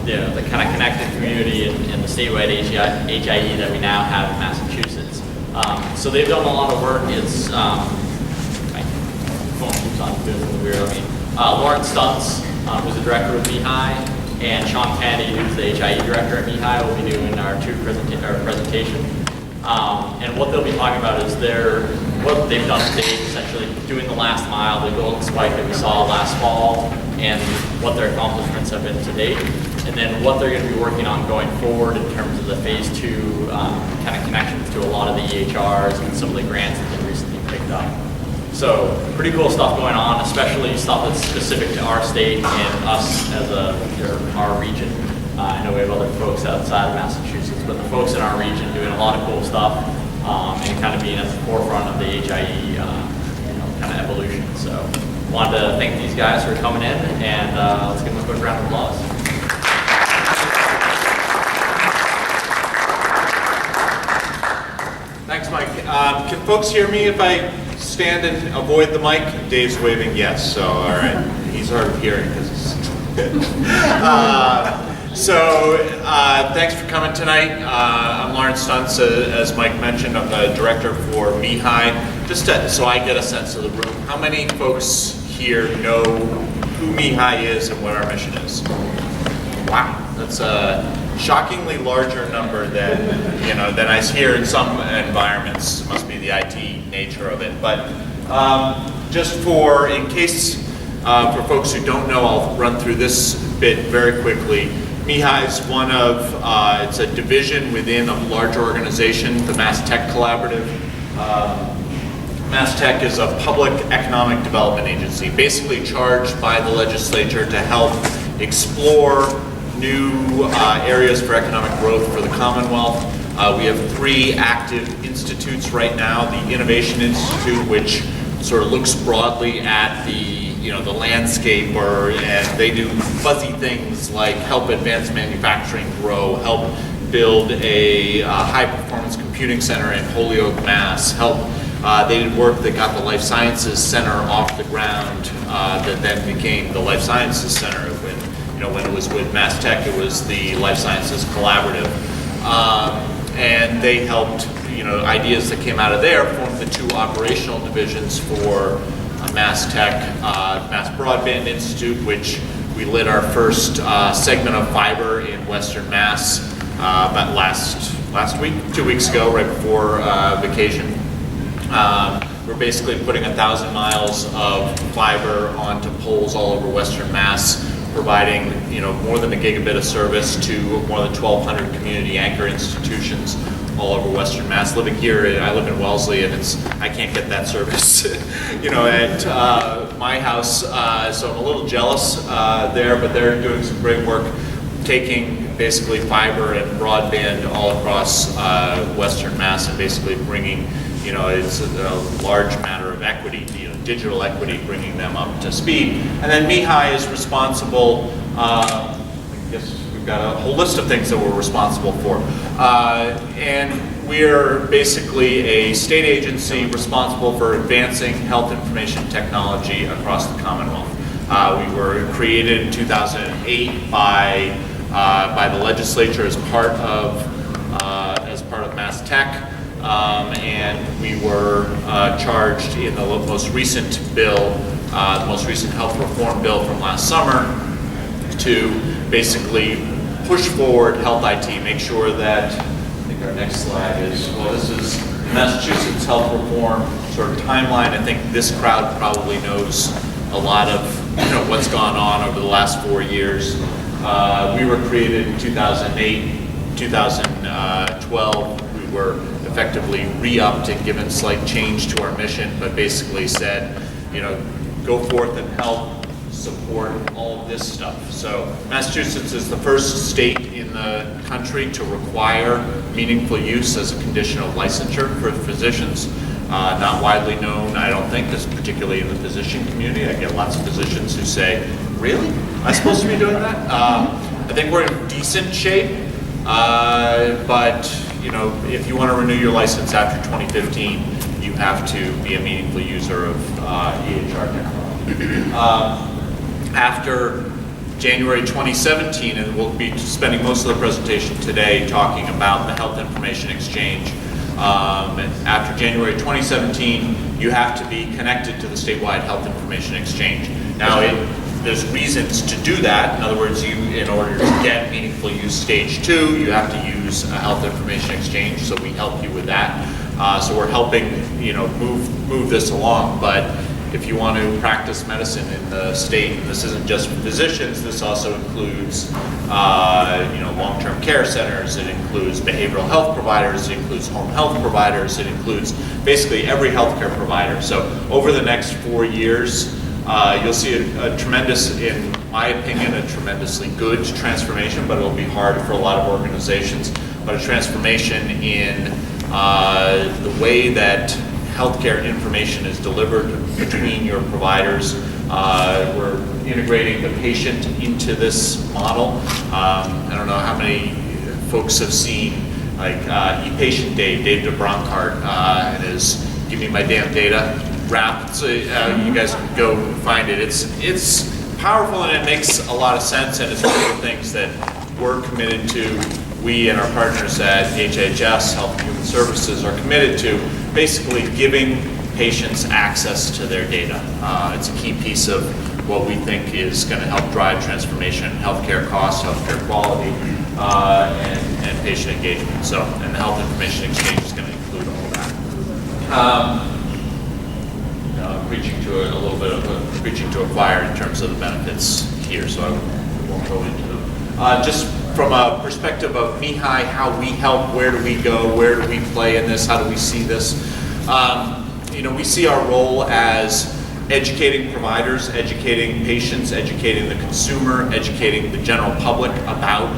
the kind of connected community and the statewide HIE that we now have in Massachusetts. So they've done a lot of work. It's my phone keeps on doing weird. Lawrence Stuntz, who's the director of MiHi, and Sean Kennedy, who's the HIE director at MiHi, will be doing our presentation. And what they'll be talking about is what they've done to date, essentially doing the last mile, the golden spike that we saw last fall, and what their accomplishments have been to date. And then what they're going to be working on going forward in terms of the phase 2 kind of connections to a lot of the EHRs and some of the grants that they recently picked up. So pretty cool stuff going on, especially stuff that's specific to our state and us as our region. I know we have other folks outside of Massachusetts, but the folks in our region doing a lot of cool stuff and kind of being at the forefront of the HIE kind of evolution. So wanted to thank these guys for coming in, and let's give them a quick round of applause. Thanks, Mike. Can folks hear me if I stand and avoid the mic? Dave's waving yes, so all right. He's hard of hearing because it's good. Thanks for coming tonight. I'm Lawrence Stuntz, as Mike mentioned. I'm the director for MiHi. Just so I get a sense of the room, how many folks here know who MiHi is and what our mission is? Wow, that's a shockingly larger number than I hear in some environments. It must be the IT nature of it. But just in case for folks who don't know, I'll run through this bit very quickly. MiHi is it's a division within a larger organization, the Mass Tech Collaborative. Mass Tech is a public economic development agency, basically charged by the legislature to help explore new areas for economic growth for the Commonwealth. We have 3 active institutes right now. The Innovation Institute, which sort of looks broadly at the landscape, and they do fuzzy things like help advance manufacturing grow, help build a high-performance computing center in Holyoke, Mass. They did work that got the Life Sciences Center off the ground, that then became the Life Sciences Center. When it was with Mass Tech, it was the Life Sciences Collaborative, and they helped. Ideas that came out of there formed the 2 operational divisions for Mass Tech, Mass Broadband Institute, which we lit our first segment of fiber in Western Mass about last week, 2 weeks ago, right before vacation. We're basically putting 1,000 miles of fiber onto poles all over Western Mass, providing more than a gigabit of service to more than 1,200 community anchor institutions all over Western Mass. Living here, I live in Wellesley, and I can't get that service, at my house. So I'm a little jealous there, but they're doing some great work, taking basically fiber and broadband all across Western Mass, and basically bringing, it's a large matter of equity, digital equity, bringing them up to speed. And then MiHi is responsible. I guess we've got a whole list of things that we're responsible for. And we're basically a state agency responsible for advancing health information technology across the Commonwealth. We were created in 2008 by the legislature as part of Mass Tech, and we were charged in the most recent bill, the most recent health reform bill from last summer, to basically push forward health IT, make sure that, I think our next slide is, this is Massachusetts health reform sort of timeline. I think this crowd probably knows a lot of what's gone on over the last 4 years. We were created in 2008, 2012. We were effectively re-upped and given slight change to our mission, but basically said, go forth and help support all of this stuff. So Massachusetts is the first state in the country to require meaningful use as a condition of licensure for physicians. Not widely known, I don't think, this particularly in the physician community. I get lots of physicians who say, really? Am I supposed to be doing that? I think we're in decent shape, but if you want to renew your license after 2015, you have to be a meaningful user of EHR technology. After January 2017, and we'll be spending most of the presentation today talking about the Health Information Exchange. After January 2017, you have to be connected to the statewide Health Information Exchange. Now, there's reasons to do that. In other words, in order to get meaningful use stage 2, you have to use a Health Information Exchange, so we help you with that. So we're helping, move this along. But if you want to practice medicine in the state, and this isn't just for physicians, this also includes, long-term care centers, it includes behavioral health providers, it includes home health providers, it includes basically every healthcare provider. So over the next 4 years, you'll see a tremendous, in my opinion, a tremendously good transformation, but it'll be hard for a lot of organizations, but a transformation in the way that healthcare information is delivered between your providers. We're integrating the patient into this model. I don't know how many folks have seen ePatient Dave DeBronkart and his Give Me My Damn Data rap. So you guys can go find it. It's powerful and it makes a lot of sense, and it's one of the things that we're committed to. We and our partners at HHS, Health and Human Services, are committed to basically giving patients access to their data. It's a key piece of what we think is going to help drive transformation in healthcare costs, healthcare quality, and patient engagement. And the Health Information Exchange is going to include all that. I'm preaching to a little bit of preaching to a choir in terms of the benefits here, so I won't go into them. Just from a perspective of MiHi, how we help, where do we go, where do we play in this, how do we see this? We see our role as educating providers, educating patients, educating the consumer, educating the general public about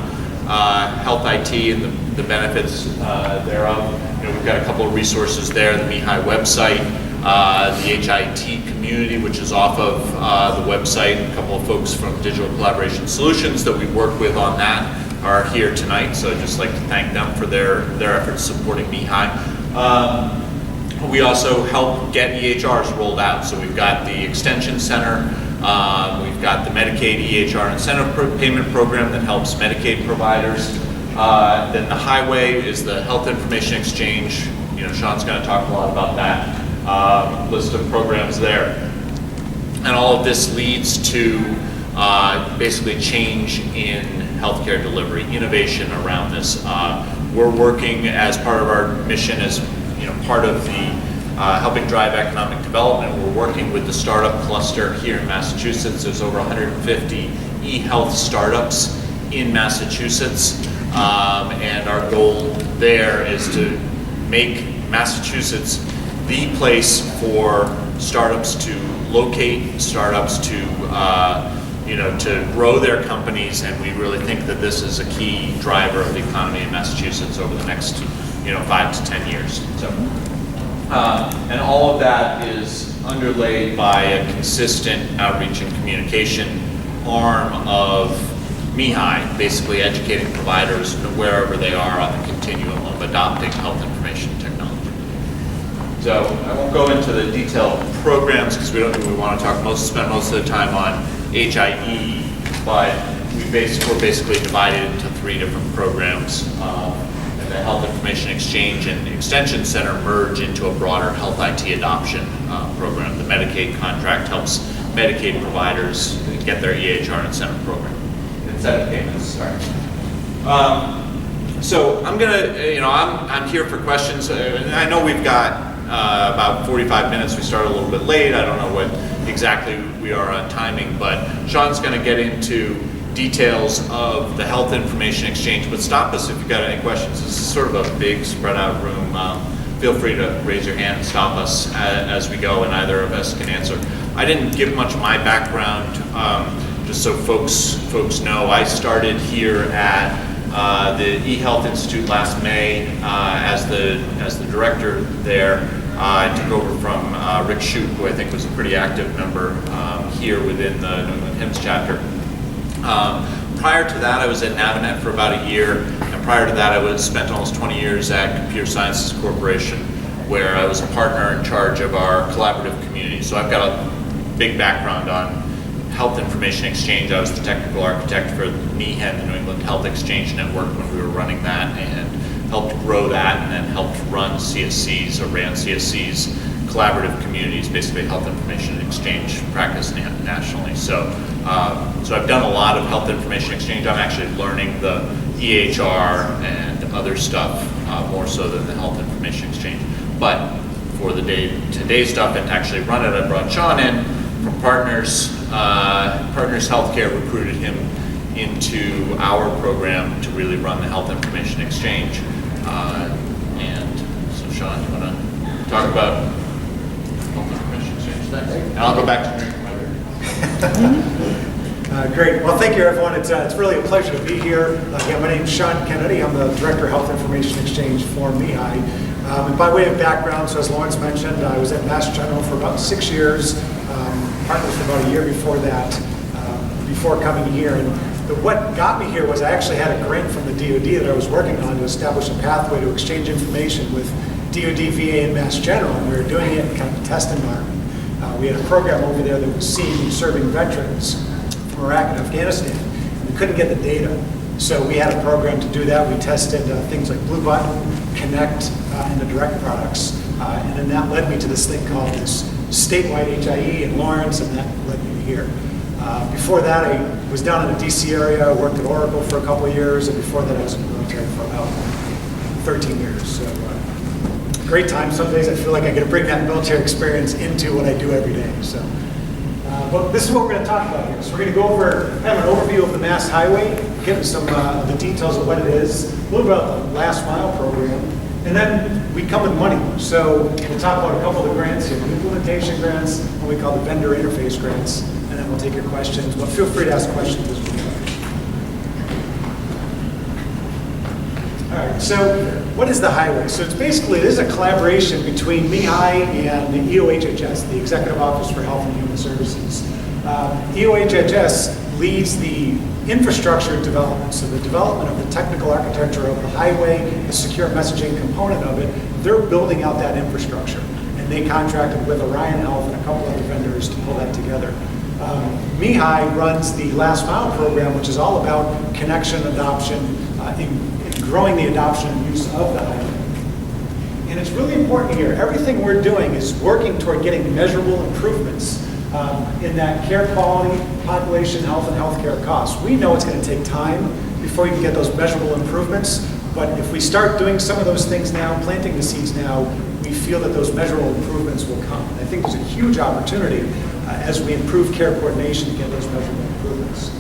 health IT and the benefits thereof. We've got a couple of resources there, the MiHi website, the HIT community, which is off of the website. A couple of folks from Digital Collaboration Solutions that we work with on that are here tonight, so I'd just like to thank them for their efforts supporting MiHi. We also help get EHRs rolled out, so we've got the Extension Center, we've got the Medicaid EHR Incentive Payment Program that helps Medicaid providers. Then the HiWay is the Health Information Exchange. Sean's going to talk a lot about that. List of programs there. And all of this leads to basically change in healthcare delivery, innovation around this. We're working as part of our mission as part of the helping drive economic development. We're working with the startup cluster here in Massachusetts. There's over 150 e-health startups in Massachusetts, and our goal there is to make Massachusetts the place for startups to locate, startups to grow their companies, and we really think that this is a key driver of the economy in Massachusetts over the next 5 to 10 years. And all of that is underlaid by a consistent outreach and communication arm of MiHi, basically educating providers wherever they are on the continuum of adopting health information technology. So I won't go into the detailed programs because we want to spend most of the time on HIE, but we're basically divided into 3 different programs. And the Health Information Exchange and Extension Center merge into a broader health IT adoption program. The Medicaid contract helps Medicaid providers get their EHR incentive payments. So I'm gonna, I'm here for questions. I know we've got about 45 minutes. We started a little bit late. I don't know what exactly we are on timing, but Sean's going to get into details of the Health Information Exchange, but stop us if you've got any questions. This is sort of a big spread out room. Feel free to raise your hand and stop us as we go, and either of us can answer. I didn't give much of my background, just so folks know. I started here at the eHealth Institute last May as the director there. I took over from Rick Shute, who I think was a pretty active member here within the New England HIMSS chapter. Prior to that, I was at Navinet for about a year, and prior to that, I spent almost 20 years at Computer Sciences Corporation, where I was a partner in charge of our collaborative community. So I've got a big background on Health Information Exchange. I was the technical architect for NEHEN, the New England Health Exchange Network, when we were running that, and helped grow that, and then helped run CSCs, or ran CSCs, collaborative communities, basically health information exchange practice nationally. So I've done a lot of health information exchange. I'm actually learning the EHR and other stuff more so than the health information exchange. But for the day-to-day stuff and to actually run it, I brought Sean in from Partners. Partners Healthcare recruited him into our program to really run the health information exchange. And so Sean, you want to talk about health information exchange? Thanks. And I'll go back to drinking my beer. Great. Well, thank you, everyone. It's really a pleasure to be here. Again, my name is Sean Kennedy. I'm the Director of Health Information Exchange for MIHI. And by way of background, so as Lawrence mentioned, I was at Mass General for about 6 years, Partners for about a year before that, before coming here. And what got me here was I actually had a grant from the DoD that I was working on to establish a pathway to exchange information with DoD, VA, and Mass General. And we were doing it in kind of a test environment. We had a program over there that was seeing and serving veterans from Iraq and Afghanistan. And we couldn't get the data. So we had a program to do that. We tested things like Blue Button, Connect, and the direct products. And then that led me to this thing called this statewide HIE in Lawrence, and that led me to here. Before that, I was down in the DC area. I worked at Oracle for a couple of years, and before that, I was in the military for about 13 years. So great time. Some days I feel like I get to bring that military experience into what I do every day. So, but this is what we're going to talk about here. So we're going to go over kind of an overview of the Mass HiWay, get into some of the details of what it is, a little bit about the last mile program, and then we come with money. So we'll talk about a couple of the grants here, the implementation grants, what we call the vendor interface grants, and then we'll take your questions. But feel free to ask questions as well. All right, so what is the HiWay? So it's basically, this is a collaboration between MIHI and the EOHHS, the Executive Office for Health and Human Services. EOHHS leads the infrastructure development, so the development of the technical architecture of the HiWay, the secure messaging component of it. They're building out that infrastructure, and they contracted with Orion Health and a couple other vendors to pull that together. MIHI runs the Last Mile program, which is all about connection adoption, in growing the adoption and use of the HiWay. And it's really important here. Everything we're doing is working toward getting measurable improvements in that care quality, population health, and healthcare costs. We know it's going to take time before we can get those measurable improvements, but if we start doing some of those things now, planting the seeds now, we feel that those measurable improvements will come. And I think there's a huge opportunity as we improve care coordination to get those measurable improvements.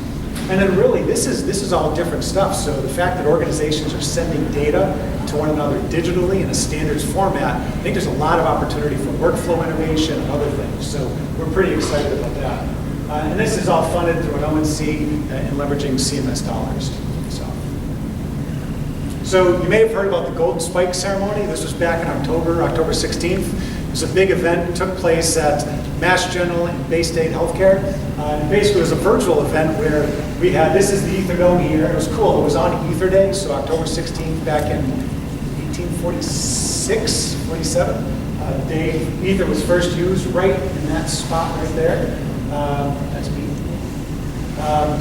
And then really, this is all different stuff. So the fact that organizations are sending data to one another digitally in a standards format, I think there's a lot of opportunity for workflow innovation and other things. So we're pretty excited about that. And this is all funded through an ONC and leveraging CMS dollars. So you may have heard about the Golden Spike ceremony. This was back in October 16th. It was a big event. It took place at Mass General and Bay State Healthcare. And basically, it was a virtual event where we had, this is the Ether Dome here. It was cool. It was on Ether Day, so October 16th back in 1846, 47. The day Ether was first used, right in that spot right there. That's me.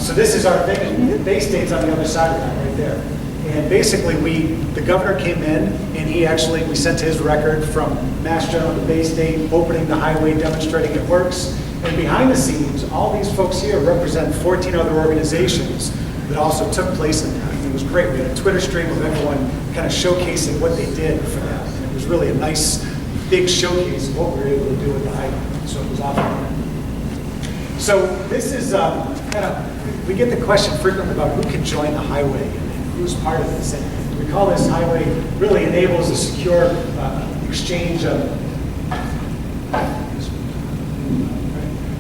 So this is our thing. Bay State's on the other side of that right there. And basically, the governor came in, and we sent his record from Mass General to Bay State, opening the HiWay, demonstrating it works. And behind the scenes, all these folks here represent 14 other organizations that also took place in that. And it was great. We had a Twitter stream of everyone kind of showcasing what they did for that. And it was really a nice, big showcase of what we were able to do with the HiWay. So it was awesome. So this is we get the question frequently about who can join the HiWay. Who's part of this? And we call this HiWay really enables a secure exchange of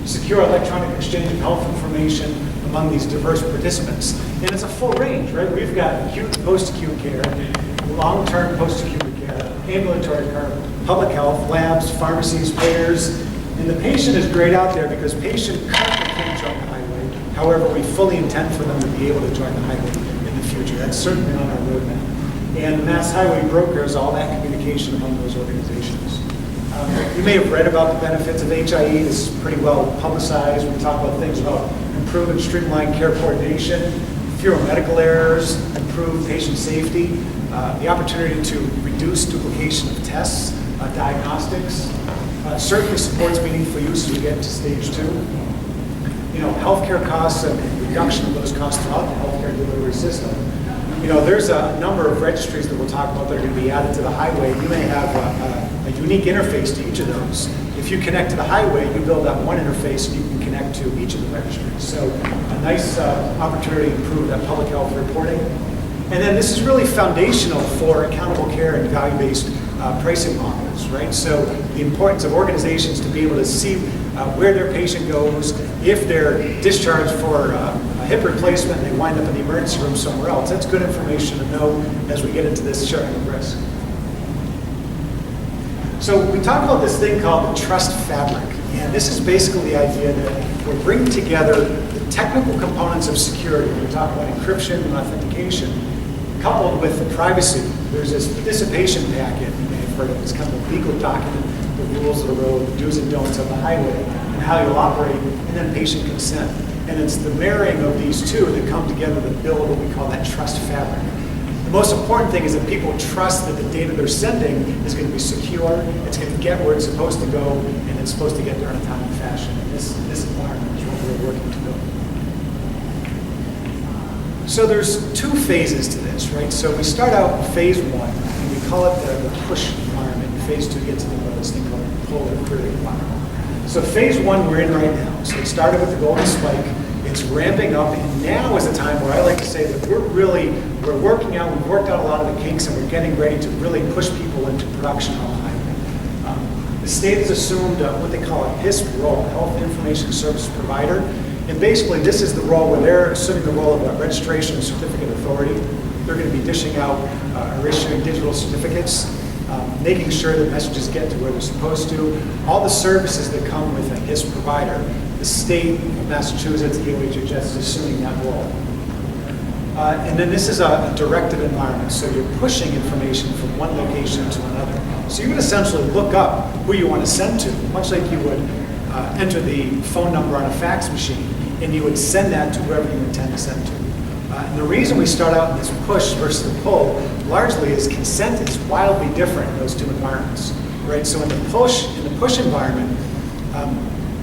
secure electronic exchange of health information among these diverse participants. And it's a full range, right? We've got acute and post-acute care, long-term post-acute care, ambulatory care, public health, labs, pharmacies, payers. And the patient is grayed out there because patient currently can't join the HiWay. However, we fully intend for them to be able to join the HiWay. That's certainly on our roadmap. And Mass HiWay brokers all that communication among those organizations. You may have read about the benefits of HIE. This is pretty well publicized. We talk about things about improved and streamlined care coordination, fewer medical errors, improved patient safety, the opportunity to reduce duplication of tests, diagnostics, certainly supports meaningful use as we get to stage 2. You know, healthcare costs and reduction of those costs throughout the healthcare delivery system. You know, there's a number of registries that we'll talk about that are going to be added to the HiWay. You may have a unique interface to each of those. If you connect to the HiWay, you build out one interface and you can connect to each of the registries. So a nice opportunity to improve that public health reporting. And then this is really foundational for accountable care and value-based pricing models, right? So the importance of organizations to be able to see where their patient goes, if they're discharged for a hip replacement and they wind up in the emergency room somewhere else. That's good information to know as we get into this sharing of risk. So we talk about this thing called the trust fabric, and this is basically the idea that we're bringing together the technical components of security. We talk about encryption and authentication, coupled with the privacy. There's this participation packet, you may have heard of, it's kind of a legal document, the rules of the road, the do's and don'ts of the HiWay, and how you'll operate, and then patient consent. And it's the marrying of these two that come together to build what we call that trust fabric. The most important thing is that people trust that the data they're sending is going to be secure, it's going to get where it's supposed to go, and it's supposed to get there in a timely fashion. And this environment is what we're working to build. So there's 2 phases to this, right? So we start out in phase 1, and we call it the push environment. Phase 2 gets into this thing called the pull or query environment. So phase 1 we're in right now. So it started with the golden spike. It's ramping up, and now is a time where I like to say that we're working out, we've worked out a lot of the kinks, and we're getting ready to really push people into production on the highway. The state has assumed what they call a HISP role, Health Information Service Provider. And basically, this is the role where they're assuming the role of a registration and certificate authority. They're going to be dishing out or issuing digital certificates, making sure that messages get to where they're supposed to. All the services that come with a HISP provider, the state of Massachusetts, the OHHS is assuming that role. And then this is a directed environment, so you're pushing information from one location to another. So you would essentially look up who you want to send to, much like you would enter the phone number on a fax machine, and you would send that to whoever you intend to send to. And the reason we start out in this push versus the pull largely is consent is wildly different in those 2 environments, right? So in the push environment,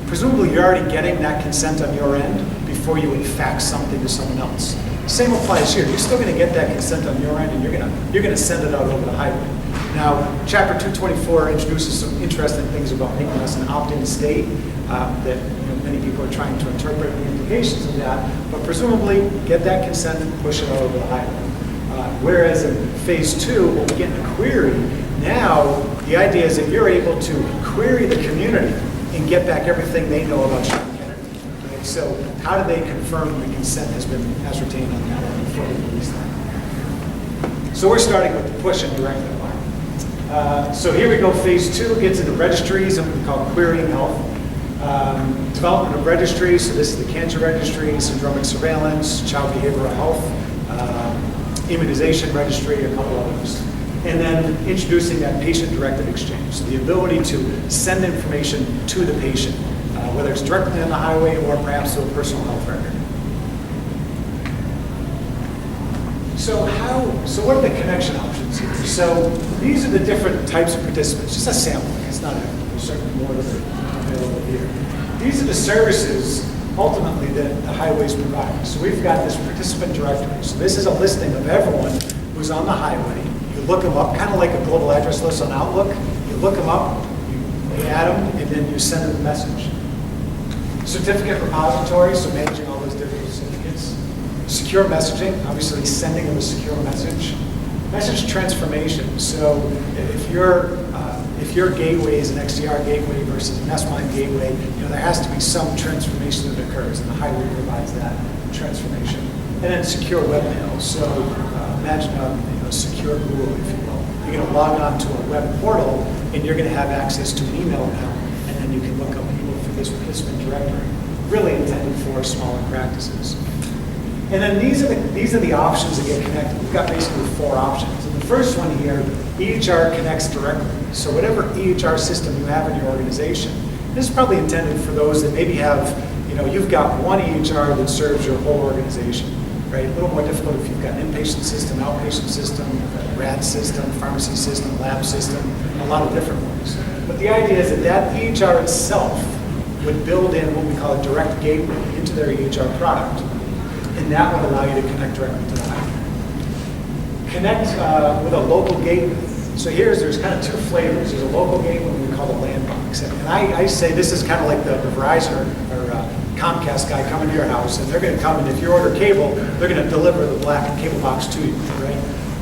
presumably you're already getting that consent on your end before you would fax something to someone else. Same applies here. You're still going to get that consent on your end, and you're going to send it out over the HiWay. Now, Chapter 224 introduces some interesting things about making us an opt-in state that many people are trying to interpret the implications of that, but presumably get that consent and push it out over the HiWay. Whereas in phase 2, when we get into query, now the idea is that you're able to query the community and get back everything they know about Sean Kennedy. Okay? So how do they confirm the consent has been ascertained on that one before they release that? So we're starting with the push and direct environment. So here we go, phase 2 gets into registries, and we call querying health. Development of registries, so this is the cancer registry, syndromic surveillance, child behavioral health, immunization registry, a couple others. And then introducing that patient-directed exchange, so the ability to send information to the patient, whether it's directly on the HiWay or perhaps through a personal health record. So what are the connection options here? So these are the different types of participants, just a sampling, it's not there's certainly more that are available here. These are the services ultimately that the HiWays provide. So we've got this participant directory. So this is a listing of everyone who's on the HiWay. You look them up, kind of like a global address list on Outlook. You look them up, you add them, and then you send them a message. Certificate repository, so managing all those different certificates. Secure messaging, obviously sending them a secure message. Message transformation, so if your gateway is an XDR gateway versus an S-MIME gateway, there has to be some transformation that occurs, and the HiWay provides that transformation. And then secure webmail, so imagine a secure Google, if you will. You're going to log on to a web portal, and you're going to have access to an email account, and then you can look up people for this participant directory, really intended for smaller practices. And then these are the options that get connected. We've got basically 4 options. And the The first one here, EHR connects directly. So whatever EHR system you have in your organization, this is probably intended for those that maybe have, you've got one EHR that serves your whole organization, right? A little more difficult if you've got an inpatient system, outpatient system, RAD system, pharmacy system, lab system, a lot of different ones. But the idea is that EHR itself would build in what we call a direct gateway into their EHR product, and that would allow you to connect directly to the HiWay. Connect with a local gateway. So there's kind of two flavors. There's a local gateway we call the land box. And I say this is kind of like the Verizon or Comcast guy coming to your house, and they're going to come, and if you order cable, they're going to deliver the black cable box to you, right?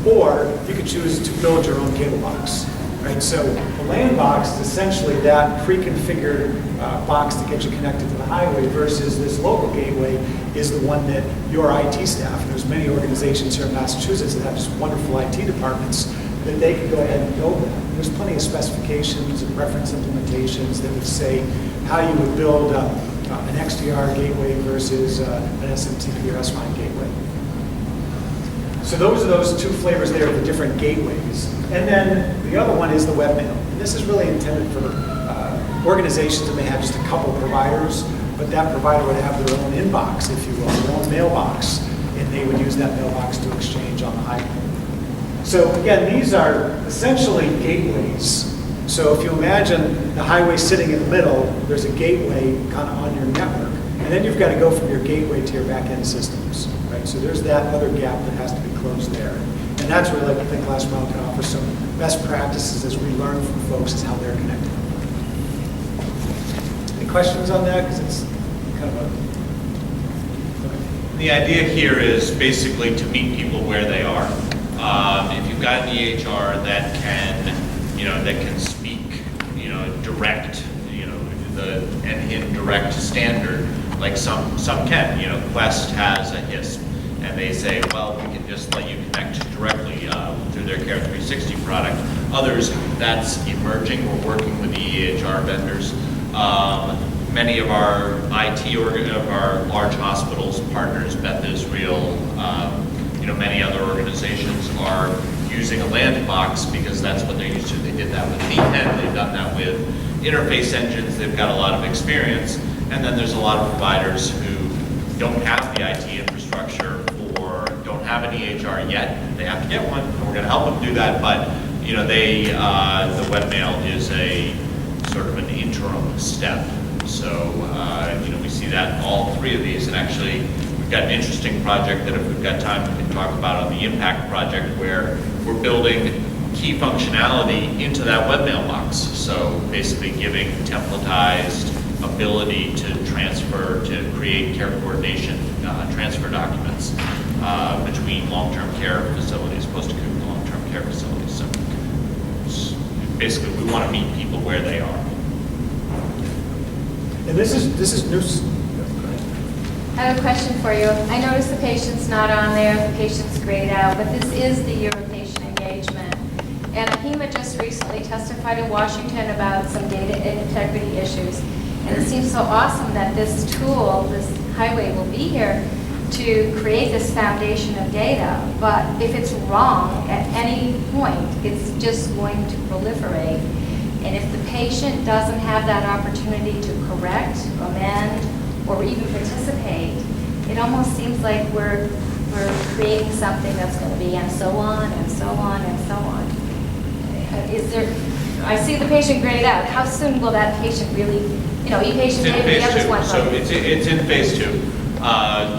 Or you could choose to build your own cable box, right? So the land box is essentially that pre-configured box to get you connected to the HiWay versus this local gateway is the one that your IT staff, there's many organizations here in Massachusetts that have just wonderful IT departments, that they can go ahead and build that. There's plenty of specifications and reference implementations that would say how you would build an XDR gateway versus an SMTP or S-MIME gateway. So those are those two flavors there of the different gateways. And then the other one is the webmail. And this is really intended for organizations that may have just a couple providers, but that provider would have their own inbox, if you will, their own mailbox, and they would use that mailbox to exchange on the HiWay. So again, these are essentially gateways. So if you imagine the HiWay sitting in the middle, there's a gateway kind of on your network, and then you've got to go from your gateway to your back-end systems, right? So there's that other gap that has to be closed there. And that's where I think Last Mile can offer some best practices as we learn from folks is how they're connected. Any questions on that? Because it's kind of a... The idea here is basically to meet people where they are. If you've got an EHR that can speak, direct, the NHIN direct standard, like some can. Quest has a HISP, and they say, well, we can just let you connect directly through their Care 360 product. Others, that's emerging. We're working with the EHR vendors. Many of our of our large hospitals, partners, Beth Israel, many other organizations are using a land box because that's what they're used to. They did that with D10, they've done that with interface engines, they've got a lot of experience. And then there's a lot of providers who don't have the IT infrastructure or don't have an EHR yet. They have to get one, and we're going to help them do that. But the webmail is a sort of an interim step. So we see that in all three of these, and actually we've got an interesting project that if we've got time we can talk about on the Impact project where we're building key functionality into that webmail box. So basically giving templatized ability to transfer, to create care coordination, transfer documents between long-term care facilities, post-acute long-term care facilities. So basically we want to meet people where they are. And this is new. I have a question for you. I noticed the patient's not on there, the patient's grayed out, but this is the year of patient engagement. And HiMA just recently testified in Washington about some data integrity issues. And it seems so awesome that this tool, this HiWay, will be here to create this foundation of data. But if it's wrong at any point, it's just going to proliferate. And if the patient doesn't have that opportunity to correct, amend, or even participate, it almost seems like we're creating something that's going to be and so on and so on and so on. I see the patient grayed out. How soon will that patient really, e-patient data, the others want So it's in phase 2.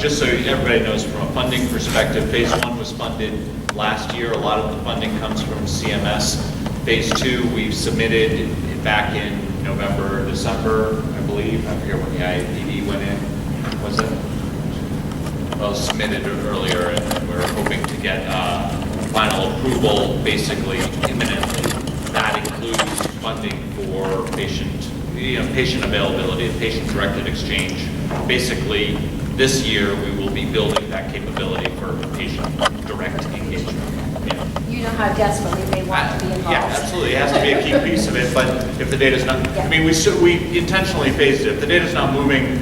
Just so everybody knows from a funding perspective, phase 1 was funded last year. A lot of the funding comes from CMS. Phase 2, we've submitted back in November, December, I believe. I forget when the IAPD went in. Was it? Well, submitted earlier, and we're hoping to get final approval basically imminently. That includes funding for patient availability and patient-directed exchange. Basically, this year we will be building that capability for patient-direct engagement. You know how desperately they want to be involved. Yeah, absolutely. It has to be a key piece of it. But if the data's not, Yeah. I mean, we intentionally phased it. If the data's not moving,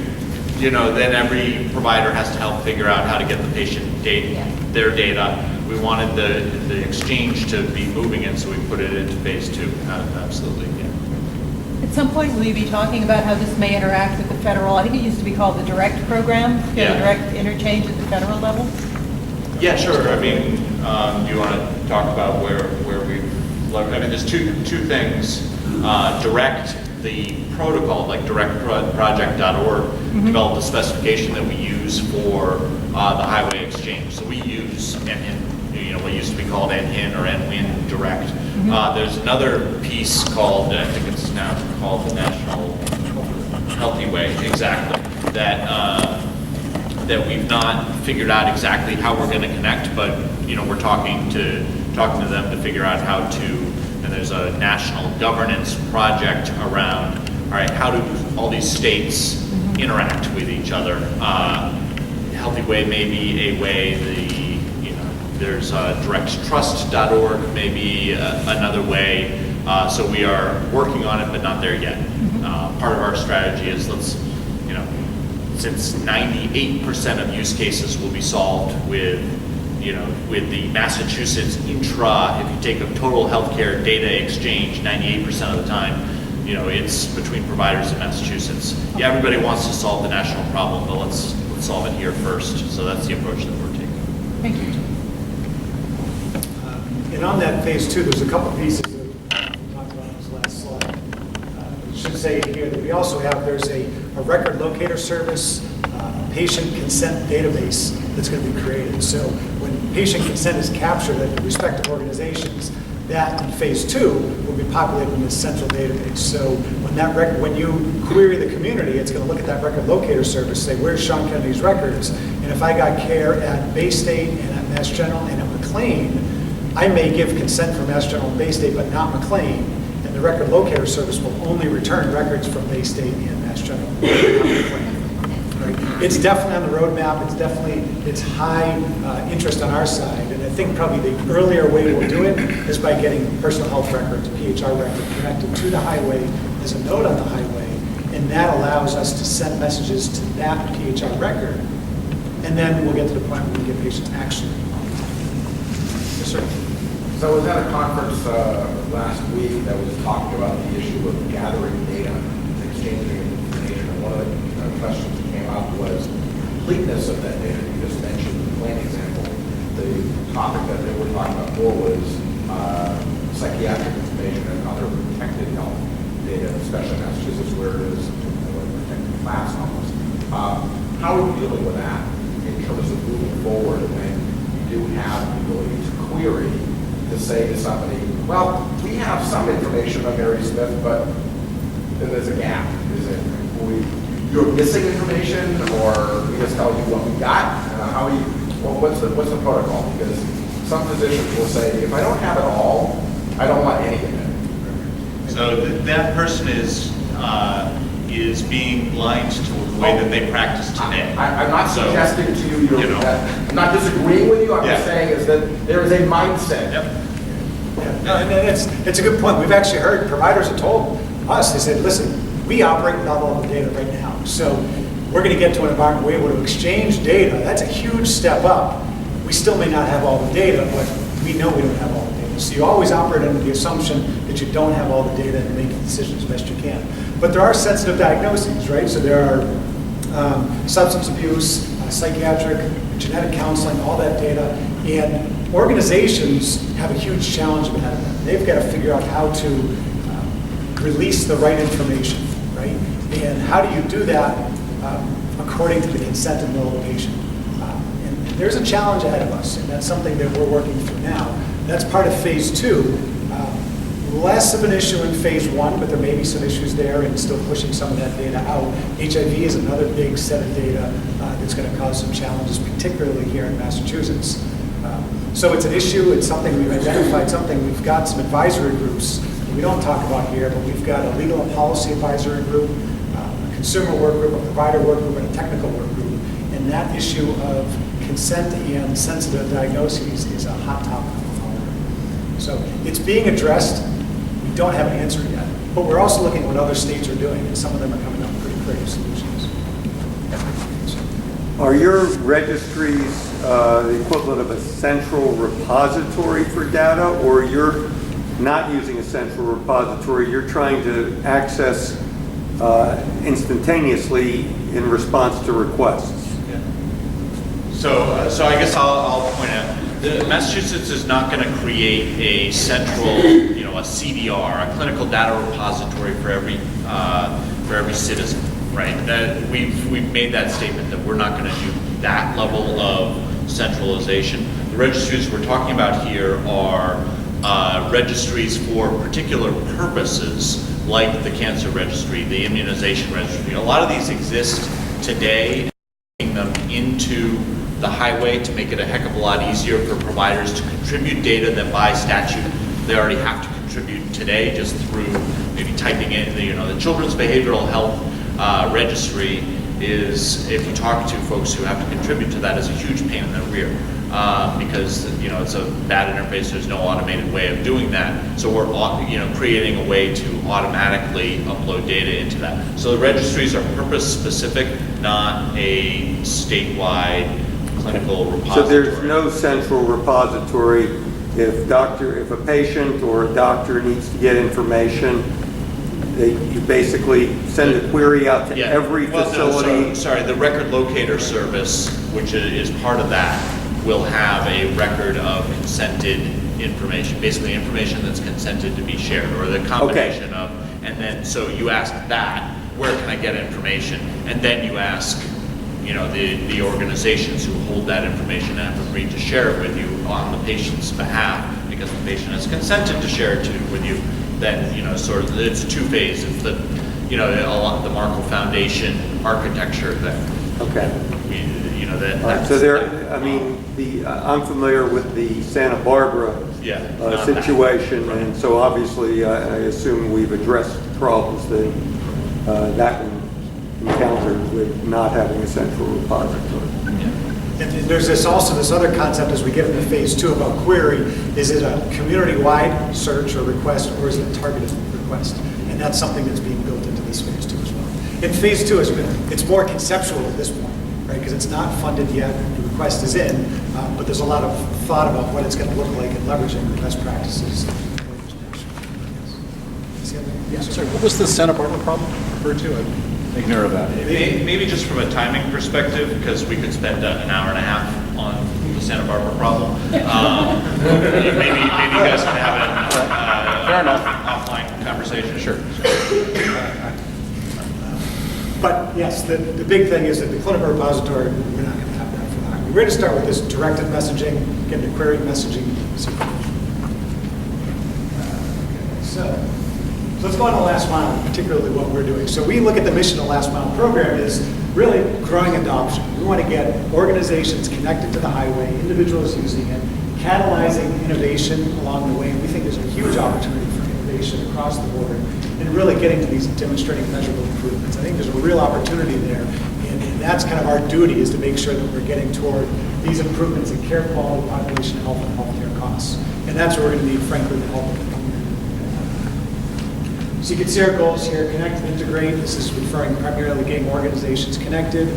then every provider has to help figure out how to get the patient data, Yeah. their data. we wanted the exchange to be moving it, so we put it into phase 2. Absolutely, yeah. At some point, will you be talking about how this may interact with the federal, I think it used to be called the direct program, Yeah. the direct interchange at the federal level? Yeah, sure. I mean, do you want to talk about where we've, I mean, there's two things. Direct, the protocol, like directproject.org, developed a specification that we use for the HiWay exchange. So we use, what used to be called NHIN or NWIN Direct. There's another piece called, I think it's now called the National HealthyWay, exactly, that we've not figured out exactly how we're going to connect, but we're talking to them to figure out how to. And there's a national governance project around. All right, how do all these states interact with each other? HealthyWay may be a way. There's directtrust.org, maybe another way. So we are working on it, but not there yet. Part of our strategy is since 98% of use cases will be solved with the Massachusetts intra, if you take a total healthcare data exchange, 98% of the time, it's between providers in Massachusetts. Yeah, everybody wants to solve the national problem, but let's solve it here first. So that's the approach that we're taking. Thank you. And on that phase 2, there's a couple pieces that we talked about on this last slide. I should say here that we also have, there's a record locator service, a patient consent database that's going to be created. So when patient consent is captured at the respective organizations, that in phase 2 will be populated in this central database. So when you query the community, it's going to look at that record locator service, say, where's Sean Kennedy's records? And if I got care at Bay State and at Mass General and at McLean, I may give consent for Mass General and Bay State, but not McLean. And the record locator service will only return records from Bay State and Mass General. Right? It's definitely on the roadmap. It's high interest on our side. And I think probably the earlier way we'll do it is by getting personal health records, PHR record, connected to the HiWay as a node on the HiWay. And that allows us to send messages to that PHR record. And then we'll get to the point where we get patients actually. Yes, sir. So I was at a conference last week that was talking about the issue of gathering data, exchanging information. And one of the questions that came up was completeness of that data. You just mentioned the plain example. The topic that they were talking about more was psychiatric information and other protected health data, especially in Massachusetts where it is a protected class almost. How are you dealing with that in terms of moving forward when you do have the ability to query to say to somebody, well, we have some information on Mary Smith, but then there's a gap. Is it you're missing information, or we just tell you what we got? How are you? Well, what's the protocol? Because some physicians will say, if I don't have it all, I don't want any of it. So that person is being blind to the way that they practice today. I'm not suggesting to you, I'm not disagreeing with you. I'm just saying is that there is a mindset. Yep. No, and it's a good point. We've actually heard providers have told us, they said, listen, we operate without all the data right now. So we're going to get to an environment where we're able to exchange data. That's a huge step up. We still may not have all the data, but we know we don't have all the data. So you always operate under the assumption that you don't have all the data and make the decision as best you can. But there are sensitive diagnoses, right? So there are substance abuse, psychiatric, genetic counseling, all that data. And organizations have a huge challenge ahead of them. They've got to figure out how to release the right information, right? And how do you do that according to the consent and will of the patient? And there's a challenge ahead of us, and that's something that we're working through now. That's part of phase 2. Less of an issue in phase 1, but there may be some issues there and still pushing some of that data out. HIV is another big set of data that's going to cause some challenges, particularly here in Massachusetts. So it's an issue, it's something we've identified, something we've got some advisory groups that we don't talk about here, but we've got a legal and policy advisory group, a consumer work group, a provider work group, and a technical work group. And that issue of consent and sensitive diagnoses is a hot topic. So it's being addressed. We don't have an answer yet, but we're also looking at what other states are doing, and some of them are coming up with pretty creative solutions. Are your registries the equivalent of a central repository for data, or you're not using a central repository, you're trying to access instantaneously in response to requests? So I guess I'll point out, Massachusetts is not going to create a central, a CDR, a clinical data repository for every citizen, right? That we've made that statement that we're not going to do that level of centralization. The registries we're talking about here are registries for particular purposes, like the cancer registry, the immunization registry. A lot of these exist today, and them into the HiWay to make it a heck of a lot easier for providers to contribute data that by statute they already have to contribute today, just through maybe typing in the Children's Behavioral Health Registry is, if you talk to folks who have to contribute to that, is a huge pain in the rear because it's a bad interface. There's no automated way of doing that. So we're creating a way to automatically upload data into that. So the registries are purpose specific, not a statewide clinical repository. So there's no central repository. If a patient or a doctor needs to get information, you basically send a query out to every facility. No, sorry, the record locator service, which is part of that, will have a record of consented information, basically information that's consented to be shared, or the combination of, and then so you ask that, where can I get information? And then you ask, the organizations who hold that information and have agreed to share it with you on the patient's behalf, because the patient has consented to share it with you. Then sort of it's a two-phase. It's the a lot of the Markle Foundation architecture that So there, I'm familiar with the Santa Barbara situation, and so obviously I assume we've addressed problems that that one encountered with not having a central repository. And there's this other concept as we get into phase 2 about query. Is it a community-wide search or request, or is it a targeted request? And that's something that's being built into this phase 2 as well. In phase 2, it's more conceptual at this point, right? Because it's not funded yet, the request is in, but there's a lot of thought about what it's going to look like and leveraging the best practices. Yes. Sorry, what was the Santa Barbara problem referred to? I make note of that. Maybe just from a timing perspective, because we could spend an hour and a half on the Santa Barbara problem. Maybe you guys can have Fair enough. Offline conversation. Sure. But yes, the big thing is that the clinical repository, we're not going to have that for that. We're going to start with this directed messaging, get into query messaging. So let's go on to last mile, particularly what we're doing. So we look at the mission of last mile program is really growing adoption. We want to get organizations connected to the HiWay, individuals using it, catalyzing innovation along the way. And we think there's a huge opportunity for innovation across the board and really getting to these demonstrating measurable improvements. I think there's a real opportunity there. And that's kind of our duty, is to make sure that we're getting toward these improvements in care quality, population health, and healthcare costs. And that's where we're going to need, frankly, the help of the community. So you can see our goals here: connect and integrate. This is referring primarily to getting organizations connected,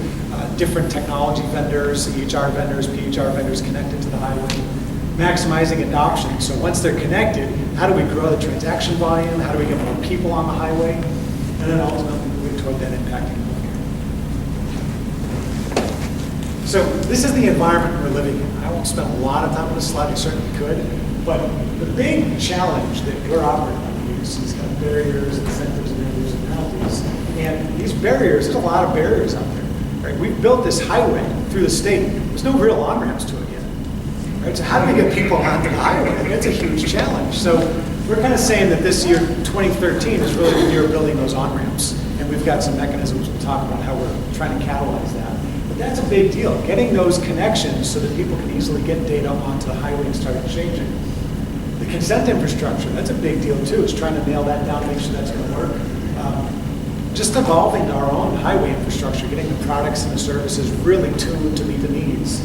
different technology vendors, EHR vendors, PHR vendors connected to the HiWay. Maximizing adoption. So once they're connected, how do we grow the transaction volume? How do we get more people on the HiWay? And then ultimately moving toward that impacting healthcare. So this is the environment we're living in. I won't spend a lot of time on this slide, I certainly could, but the big challenge that we're operating on is kind of barriers, incentives, barriers, and penalties. And these barriers, there's a lot of barriers out there. Right? We've built this HiWay through the state. There's no real on-ramps to it yet. Right? So how do we get people onto the HiWay? I mean, that's a huge challenge. So we're kind of saying that this year, 2013, is really the year of building those on-ramps. And we've got some mechanisms we'll talk about how we're trying to catalyze that. But that's a big deal, getting those connections so that people can easily get data onto the HiWay and start exchanging. The consent infrastructure, that's a big deal too, is trying to nail that down, make sure that's going to work. Just evolving our own HiWay infrastructure, getting the products and the services really tuned to meet the needs.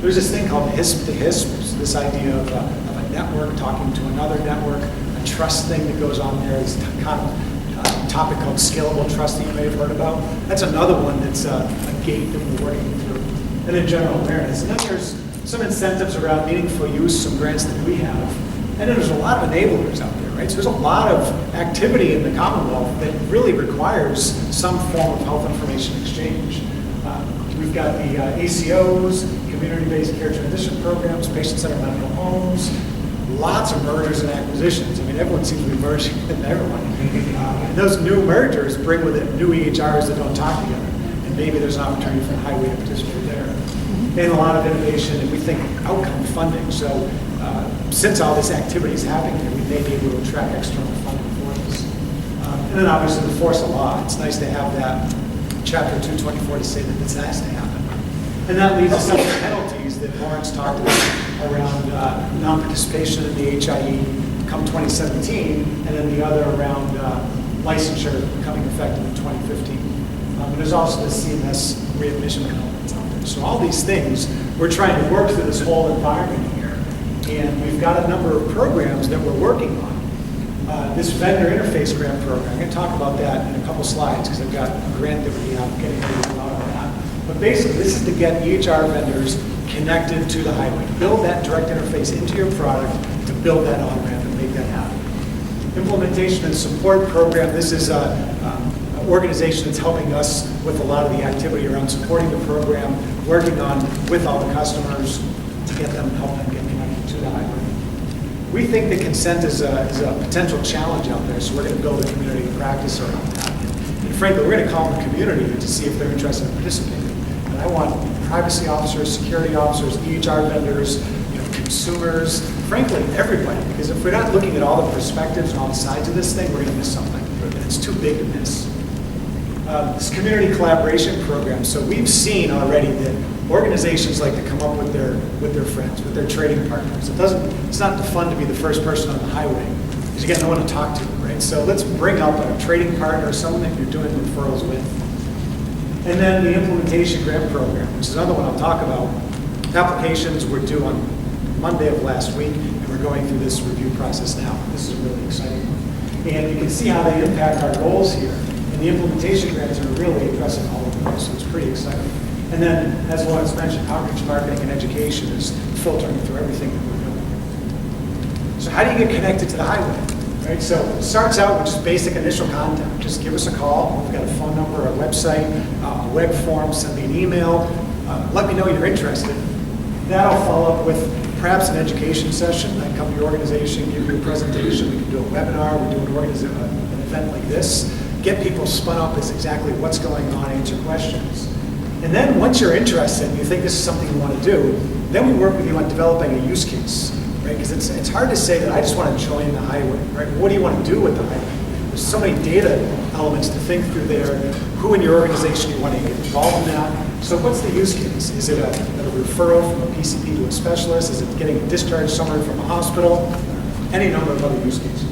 There's this thing called HISP to HISP, this idea of a network talking to another network, a trust thing that goes on there. This kind of topic called scalable trust that you may have heard about. That's another one that's a gate that we're working through. and then general awareness. And then there's some incentives around meaningful use, some grants that we have. And then there's a lot of enablers out there, right? So there's a lot of activity in the Commonwealth that really requires some form of health information exchange. We've got the ACOs, community-based care transition programs, patient-centered medical homes, lots of mergers and acquisitions. I mean, everyone seems to be merging with everyone. And those new mergers bring with it new EHRs that don't talk together. And maybe there's an opportunity for HiWay to participate there. And a lot of innovation, and we think outcome funding. So since all this activity is happening here, we may be able to attract external funding for this. And then obviously the force of law. It's nice to have that Chapter 224 to say that this has to happen. And that leads to some of the penalties that Lawrence talked about around non-participation in the HIE come 2017, and then the other around licensure becoming effective in 2015. And there's also the CMS readmission penalties out there. So all these things, we're trying to work through this whole environment here. And we've got a number of programs that we're working on. This vendor interface grant program, I'm going to talk about that in a couple slides because I've got a grant that we have getting ready to go out on that. But basically, this is to get EHR vendors connected to the HiWay. Build that direct interface into your product to build that on-ramp and make that happen. Implementation and support program, this is an organization that's helping us with a lot of the activity around supporting the program, working on with all the customers to get them, help them get connected to the HiWay. We think that consent is a potential challenge out there, so we're going to build a community of practice around that. And frankly, we're going to call the community to see if they're interested in participating. And I want privacy officers, security officers, EHR vendors, consumers, frankly, everybody. Because if we're not looking at all the perspectives and all the sides of this thing, we're going to miss something. And it's too big to miss. This community collaboration program. So we've seen already that organizations like to come up with their friends, with their trading partners. It's not fun to be the first person on the highway because you got no one to talk to, right? So let's bring up a trading partner, someone that you're doing referrals with. And then the implementation grant program, which is another one I'll talk about. Applications were due on Monday of last week, and we're going through this review process now. This is a really exciting one. And you can see how they impact our goals here. And the implementation grants are really addressing all of those, so it's pretty exciting. And then, as Lawrence mentioned, outreach, marketing, and education is filtering through everything that we're doing. So how do you get connected to the HiWay? Right? So it starts out with just basic initial contact. Just give us a call. We've got a phone number, a website, a web form, send me an email. Let me know you're interested. That'll follow up with perhaps an education session. I come to your organization, give you a presentation. We can do a webinar. We do an event like this. Get people spun up as exactly what's going on, answer questions. And then once you're interested and you think this is something you want to do, then we work with you on developing a use case, right? Because it's hard to say that I just want to join the HiWay, right? What do you want to do with the HiWay? There's so many data elements to think through there. Who in your organization you want to get involved in that? So what's the use case? Is it a referral from a PCP to a specialist? Is it getting a discharge summary from a hospital? Any number of other use cases.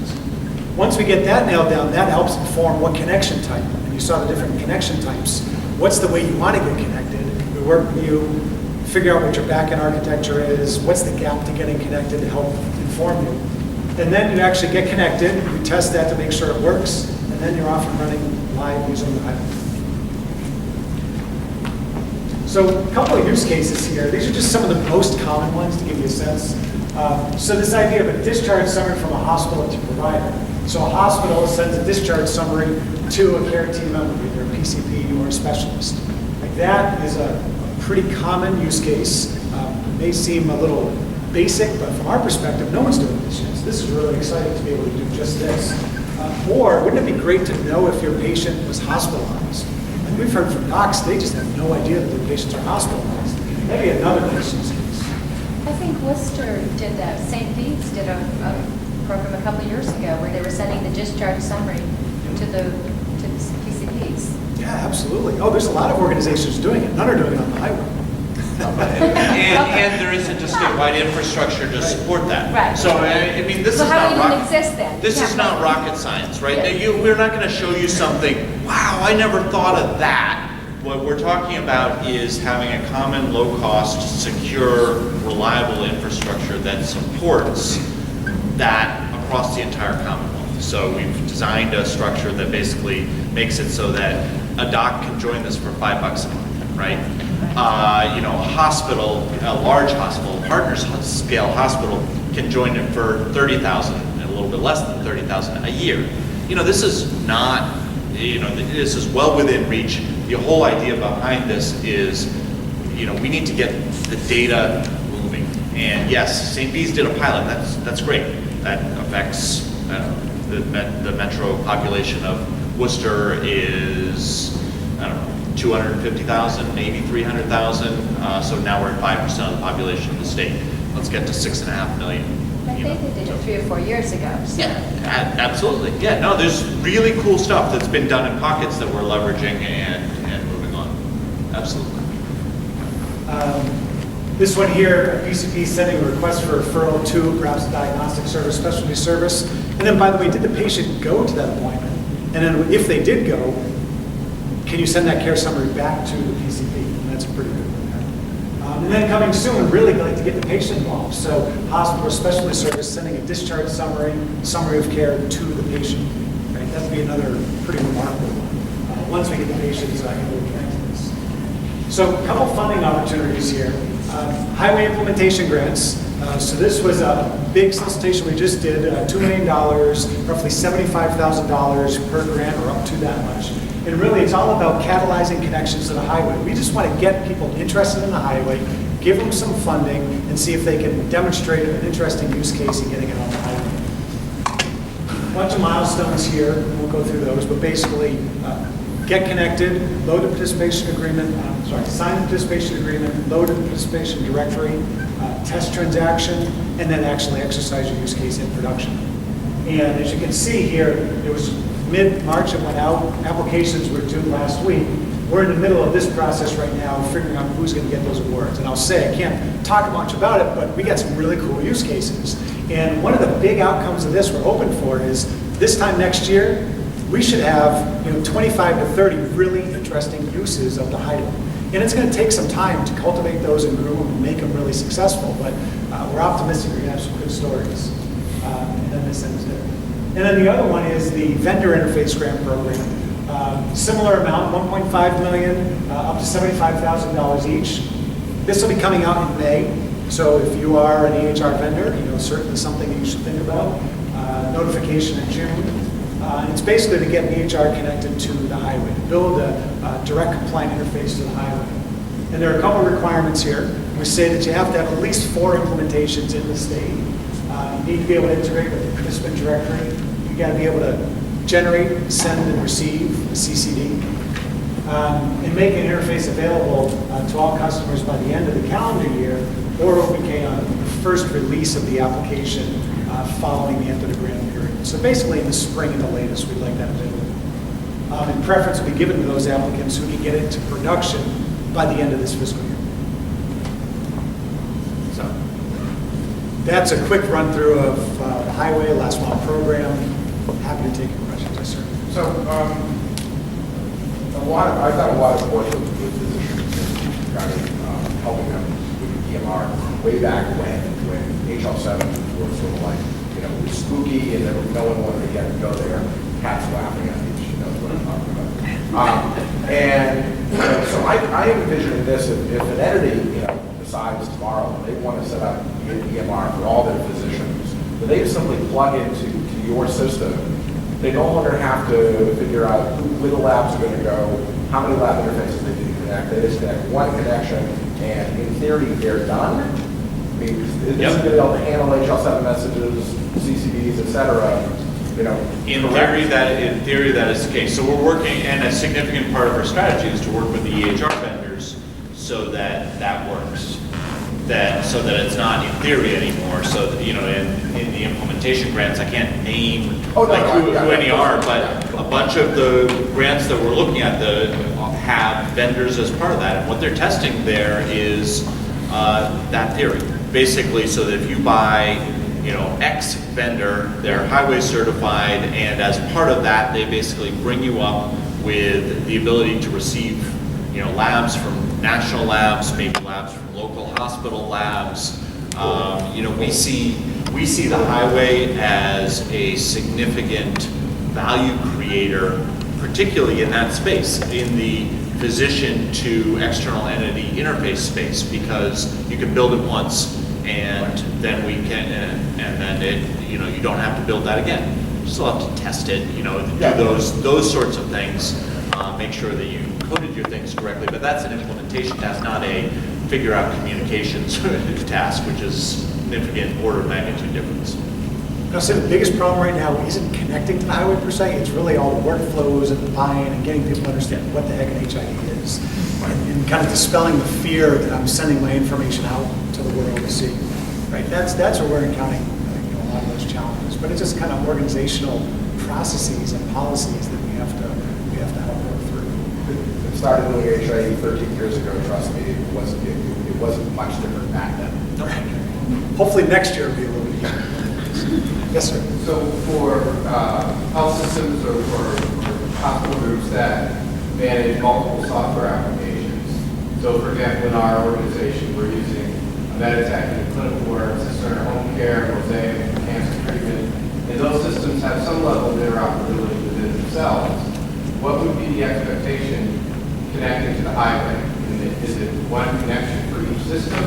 Once we get that nailed down, that helps inform what connection type. And you saw the different connection types. What's the way you want to get connected? We work with you, figure out what your backend architecture is, what's the gap to getting connected to help inform you. And then you actually get connected, you test that to make sure it works, and then you're off and running live using the HiWay. So a couple of use cases here. These are just some of the most common ones to give you a sense. So this idea of a discharge summary from a hospital to provider. So a hospital sends a discharge summary to a care team member, either a PCP or a specialist. Like that is a pretty common use case. It may seem a little basic, but from our perspective, no one's doing this yet. So this is really exciting to be able to do just this. Or wouldn't it be great to know if your patient was hospitalized? And we've heard from docs, they just have no idea that their patients are hospitalized. Maybe another use case. I think Worcester did that. St. Pete's did a program a couple of years ago where they were sending the discharge summary to the PCPs. Yeah, absolutely. Oh, there's a lot of organizations doing it. None are doing it on the HiWay. and there isn't a statewide infrastructure to support that. Right. So I mean, this So is how not do you even exist then? This is not rocket science, right? We're not going to show you something. Wow, I never thought of that. What we're talking about is having a common, low-cost, secure, reliable infrastructure that supports that across the entire Commonwealth. So we've designed a structure that basically makes it so that a doc can join this for $5 a month, right? a hospital, a large hospital, partner scale hospital can join it for $30,000 and a little bit less than $30,000 a year. This is not, this is well within reach. The whole idea behind this is, we need to get the data moving. And yes, St. Bees did a pilot. That's great. That affects the metro population of Worcester is, 250,000, maybe 300,000. So now we're at 5% of the population of the state. Let's get to 6.5 million. I think they did it 3 or 4 years ago. So. Yeah, absolutely. Yeah, no, there's really cool stuff that's been done in pockets that we're leveraging and moving on. Absolutely. This one here, PCP sending a request for referral to perhaps a diagnostic service, specialty service. And then, by the way, did the patient go to that appointment? And then if they did go, can you send that care summary back to the PCP? And that's a pretty good one. And then coming soon, really like to get the patient involved. So hospital specialty service sending a discharge summary of care to the patient. Right? That'd be another pretty remarkable one. Once we get the patients able to connect to this. So a couple funding opportunities here. HiWay implementation grants. So this was a big solicitation we just did, $2 million, roughly $75,000 per grant or up to that much. And really it's all about catalyzing connections to the highway. We just want to get people interested in the highway, give them some funding, and see if they can demonstrate an interesting use case in getting it on the highway. A bunch of milestones here, we'll go through those, but basically get connected, load a participation agreement, sign a participation agreement, load a participation directory, test transaction, and then actually exercise your use case in production. And as you can see here, it was mid-March it went out, applications were due last week. We're in the middle of this process right now, figuring out who's going to get those awards. And I'll say, I can't talk much about it, but we got some really cool use cases. And one of the big outcomes of this we're hoping for is this time next year, we should have 25 to 30 really interesting uses of the highway. And it's going to take some time to cultivate those and groom them and make them really successful, but we're optimistic we're going to have some good stories. And then this ends there. And then the other one is the vendor interface grant program. Similar amount, $1.5 million, up to $75,000 each. This will be coming out in May. So if you are an EHR vendor, certainly something that you should think about. Notification in June. And it's basically to get EHR connected to the highway, to build a direct compliant interface to the highway. And there are a couple of requirements here. We say that you have to have at least 4 implementations in the state. You need to be able to integrate with the participant directory. You got to be able to generate, send, and receive a CCD. And make an interface available to all customers by the end of the calendar year, or what we can the first release of the application following the end of the grant period. So basically in the spring at the latest, we'd like that available. And preference will be given to those applicants who can get it to production by the end of this fiscal year. So that's a quick run through of the highway last mile program. Happy to take your questions, yes, sir. So I've done a lot of work with physicians, kind of helping them with EMR way back when HL7 were sort of like, it was spooky and no one wanted to go there. Cat's laughing at me, she knows what I'm talking about. So I am envisioning this, if an entity, decides tomorrow they want to set up an EMR for all their physicians, but they just simply plug into your system. They no longer have to figure out where the labs are going to go, how many lab interfaces they need to connect. They just connect one connection, and in theory, they're done. I mean, it's going to be able to handle HL7 messages, CCDs, et cetera. In theory, that is the case. So we're working, and a significant part of our strategy is to work with the EHR vendors so that works. So that it's not in theory anymore. So that, in the implementation grants, I can't name who any are, but a bunch of the grants that we're looking at have vendors as part of that. And what they're testing there is that theory. Basically, so that if you buy, X vendor, they're HiWay certified, and as part of that, they basically bring you up with the ability to receive, labs from national labs, maybe labs from local hospital labs. We see the HiWay as a significant value creator, particularly in that space, in the physician to external entity interface space, because you can build it once and then we can, and then it, you know, you don't have to build that again. You still have to test it, you know, do those sorts of things, make sure that you coded your things correctly, but that's an implementation task, not a figure out communications task, which is significant order of magnitude difference. I'll say the biggest problem right now isn't connecting to the highway per se, it's really all the workflows and the buy-in and getting people to understand what the heck an HIE is. And kind of dispelling the fear that I'm sending my information out to the world to see. Right? That's where we're encountering a lot of those challenges. But it's just kind of organizational processes and policies that we have to help work through. It started doing HIE 13 years ago, trust me, it wasn't much different back then. Right. Hopefully next year will be a little bit better. Yes, sir. So for health systems or hospital groups that manage multiple software applications, so for example, in our organization, we're using Meditech in clinical work, Cerner home care, Mosaic, cancer treatment, and those systems have some level of interoperability within themselves. What would be the expectation connecting to the highway? Is it one connection for each system,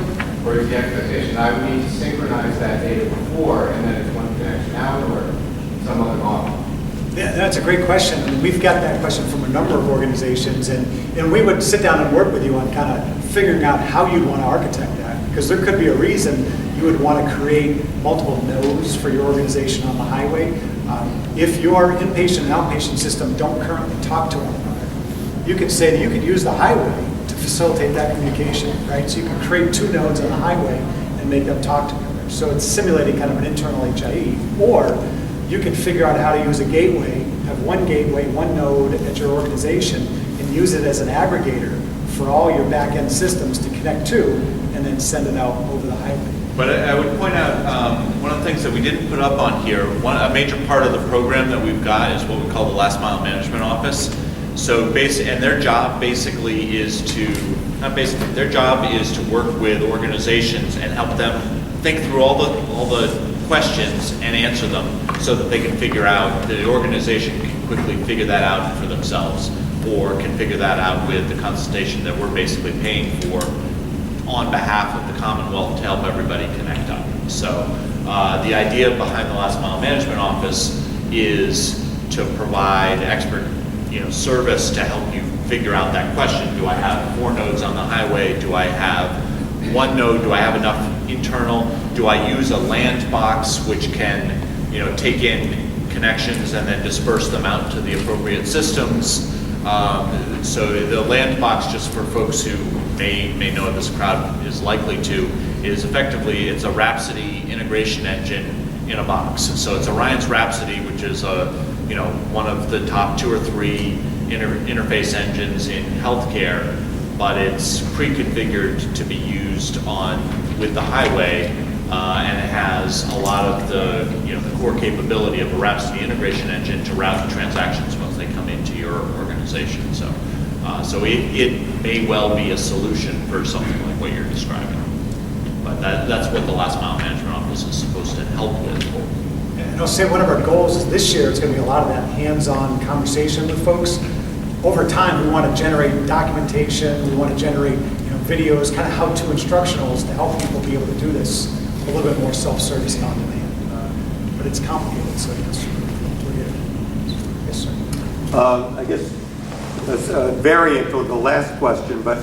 or is the expectation I would need to synchronize that data before and then it's one connection out, or some other model? Yeah, that's a great question. I mean, we've got that question from a number of organizations, and we would sit down and work with you on kind of figuring out how you'd want to architect that, because there could be a reason you would want to create multiple nodes for your organization on the highway. If your inpatient and outpatient system don't currently talk to one another, you could say that you could use the highway to facilitate that communication, right? So you can create two nodes on the highway and make them talk together. So it's simulating kind of an internal HIE, or you can figure out how to use a gateway, have one gateway, one node at your organization, and use it as an aggregator for all your back-end systems to connect to, and then send it out over the highway. But I would point out, one of the things that we didn't put up on here, a major part of the program that we've got is what we call the Last Mile Management Office. So and their job basically is to, their job is to work with organizations and help them think through all the questions and answer them so that they can figure out, the organization can quickly figure that out for themselves, or can figure that out with the consultation that we're basically paying for on behalf of the Commonwealth to help everybody connect up. So the idea behind the Last Mile Management Office is to provide expert service to help you figure out that question. Do I have 4 nodes on the highway? Do I have 1 node? Do I have enough internal? Do I use a land box which can take in connections and then disperse them out to the appropriate systems? So the land box, just for folks who may know this crowd is likely to, is effectively, it's a Rhapsody integration engine in a box. So it's Orion's Rhapsody, which is one of the top 2 or 3 interface engines in healthcare, but it's pre-configured to be used with the highway, and it has a lot of the core capability of a Rhapsody integration engine to route transactions once they come into your organization. So it may well be a solution for something like what you're describing. But that's what the Last Mile Management Office is supposed to help with. And I'll say one of our goals is this year it's going to be a lot of that hands-on conversation with folks. Over time, we want to generate documentation, we want to generate videos, kind of how-to instructionals to help people be able to do this a little bit more self-service and on demand. But it's complicated, so yes, we're here. Yes, sir. I guess that's a variant of the last question, but